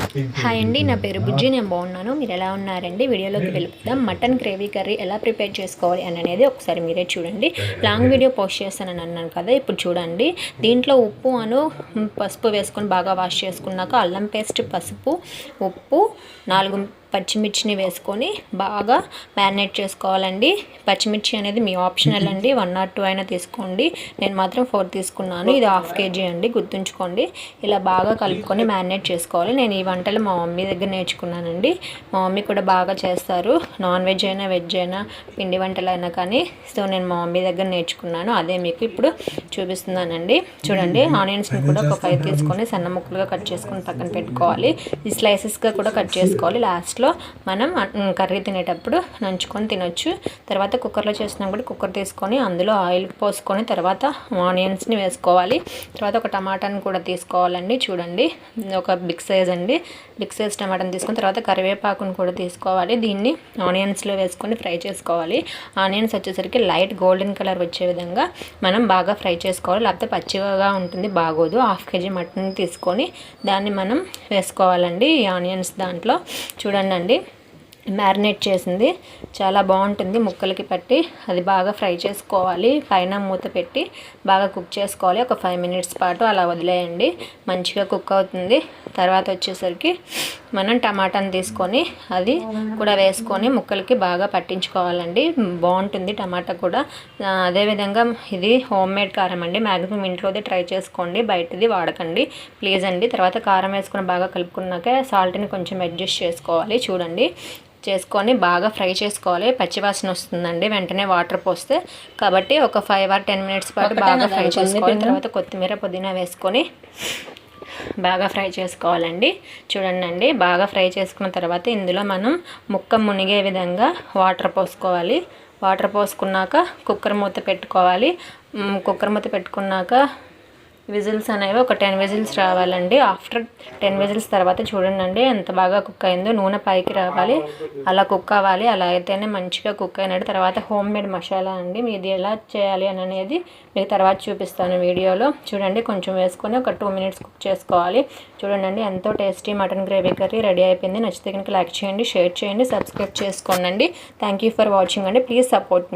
Hi అండి, నా పేరు బుజ్జి. నేను బాగున్నాను. మీరు ఎలా ఉన్నారండి? వీడియోలోకి వెళ్ళిపోదాం. మటన్ గ్రేవీ కర్రీ ఎలా ప్రిపేర్ చేసుకోవాలి అనేది ఒకసారి మీరే చూడండి. లాంగ్ వీడియో పోస్ట్ చేస్తానని అన్నాను కదా, ఇప్పుడు చూడండి. దీంట్లో ఉప్పు పసుపు వేసుకొని బాగా వాష్ చేసుకున్నాక అల్లం పేస్ట్, పసుపు, ఉప్పు, 4 పచ్చిమిర్చిని వేసుకొని బాగా మ్యారినేట్ చేసుకోవాలండి. పచ్చిమిర్చి అనేది మీ ఆప్షనల్ అండి, 1 or 2 అయినా తీసుకోండి. నేను మాత్రం 4 తీసుకున్నాను. ఇది 1/2 kg అండి, గుర్తుంచుకోండి. ఇలా బాగా కలుపుకొని మ్యారినేట్ చేసుకోవాలి. నేను ఈ వంటలు మా మమ్మీ దగ్గర నేర్చుకున్నానండి. మా మమ్మీ కూడా బాగా చేస్తారు. నాన్ వెజ్ అయినా వెజ్ అయినా పిండి వంటలు అయినా కానీ. సో నేను మా మమ్మీ దగ్గర నేర్చుకున్నాను. అదే మీకు ఇప్పుడు చూపిస్తున్నానండి. చూడండి, ఆనియన్స్ని కూడా ఒక 5 తీసుకొని సన్న ముక్కలుగా కట్ చేసుకొని పక్కన పెట్టుకోవాలి. ఈ స్లైసెస్గా కూడా కట్ చేసుకోవాలి. లాస్ట్లో మనం కర్రీ తినేటప్పుడు నంచుకొని తినొచ్చు. తర్వాత కుక్కర్లో చేసినప్పుడు కుక్కర్ తీసుకొని అందులో ఆయిల్ పోసుకొని తర్వాత ఆనియన్స్ని వేసుకోవాలి. తర్వాత ఒక టమాటాని కూడా తీసుకోవాలండి. చూడండి, ఒక బిగ్ సైజ్ అండి, బిగ్ సైజ్ టమాటాని తీసుకొని తర్వాత కరివేపాకును కూడా తీసుకోవాలి. దీన్ని ఆనియన్స్లో వేసుకొని ఫ్రై చేసుకోవాలి. ఆనియన్స్ వచ్చేసరికి లైట్ గోల్డెన్ కలర్ వచ్చే విధంగా మనం బాగా ఫ్రై చేసుకోవాలి. లేకపోతే పచ్చిగా ఉంటుంది, బాగోదు. 1/2 kg మటన్ తీసుకొని దాన్ని మనం వేసుకోవాలండి. ఈ ఆనియన్స్ దాంట్లో చూడండి అండి, మ్యారినేట్ చేసింది చాలా బాగుంటుంది. ముక్కలకి పట్టి అది బాగా ఫ్రై చేసుకోవాలి. పైన మూత పెట్టి బాగా కుక్ చేసుకోవాలి. ఒక 5 minutes పాటు అలా వదిలేయండి, మంచిగా కుక్ అవుతుంది. తర్వాత వచ్చేసరికి మనం టమాటాని తీసుకొని అది కూడా వేసుకొని ముక్కలకి బాగా పట్టించుకోవాలండి. బాగుంటుంది టమాటా కూడా. అదేవిధంగా ఇది హోమ్ మేడ్ కారం అండి. మ్యాక్సిమం ఇంట్లోదే ట్రై చేసుకోండి, బయటది వాడకండి ప్లీజ్ అండి. తర్వాత కారం వేసుకొని బాగా కలుపుకున్నాక సాల్ట్ని కొంచెం అడ్జస్ట్ చేసుకోవాలి. చూడండి, చేసుకొని బాగా ఫ్రై చేసుకోవాలి. పచ్చివాసన వస్తుందండి వెంటనే వాటర్ పోస్తే. కాబట్టి ఒక 5 or 10 minutes పాటు బాగా ఫ్రై చేసుకోవాలి. తర్వాత కొత్తిమీర, పుదీనా వేసుకొని బాగా ఫ్రై చేసుకోవాలండి. చూడండి, బాగా ఫ్రై చేసుకున్న తర్వాత ఇందులో మనం ముక్క మునిగే విధంగా వాటర్ పోసుకోవాలి. వాటర్ పోసుకున్నాక కుక్కర్ మూత పెట్టుకోవాలి. కుక్కర్ మూత పెట్టుకున్నాక విజిల్స్ అనేవి ఒక 10 విజిల్స్ రావాలండి. ఆఫ్టర్ 10 విజిల్స్ తర్వాత చూడండి ఎంత బాగా కుక్ అయిందో. నూనె పైకి రావాలి, అలా కుక్ అవ్వాలి. అలా అయితేనే మంచిగా కుక్ అయినట్టు. తర్వాత హోమ్ మేడ్ మసాలా అండి, మీది ఎలా చేయాలి అనేది మీకు తర్వాత చూపిస్తాను వీడియోలో. చూడండి, కొంచెం వేసుకొని ఒక 2 minutes కుక్ చేసుకోవాలి. చూడండి, ఎంతో tasty mutton gravy curry ready అయిపోయింది. నచ్చితే కనుక లైక్ చేయండి, షేర్ చేయండి, సబ్స్క్రైబ్ చేసుకోండి. థ్యాంక్ యూ ఫర్ వాచింగ్ అండి. Please support me.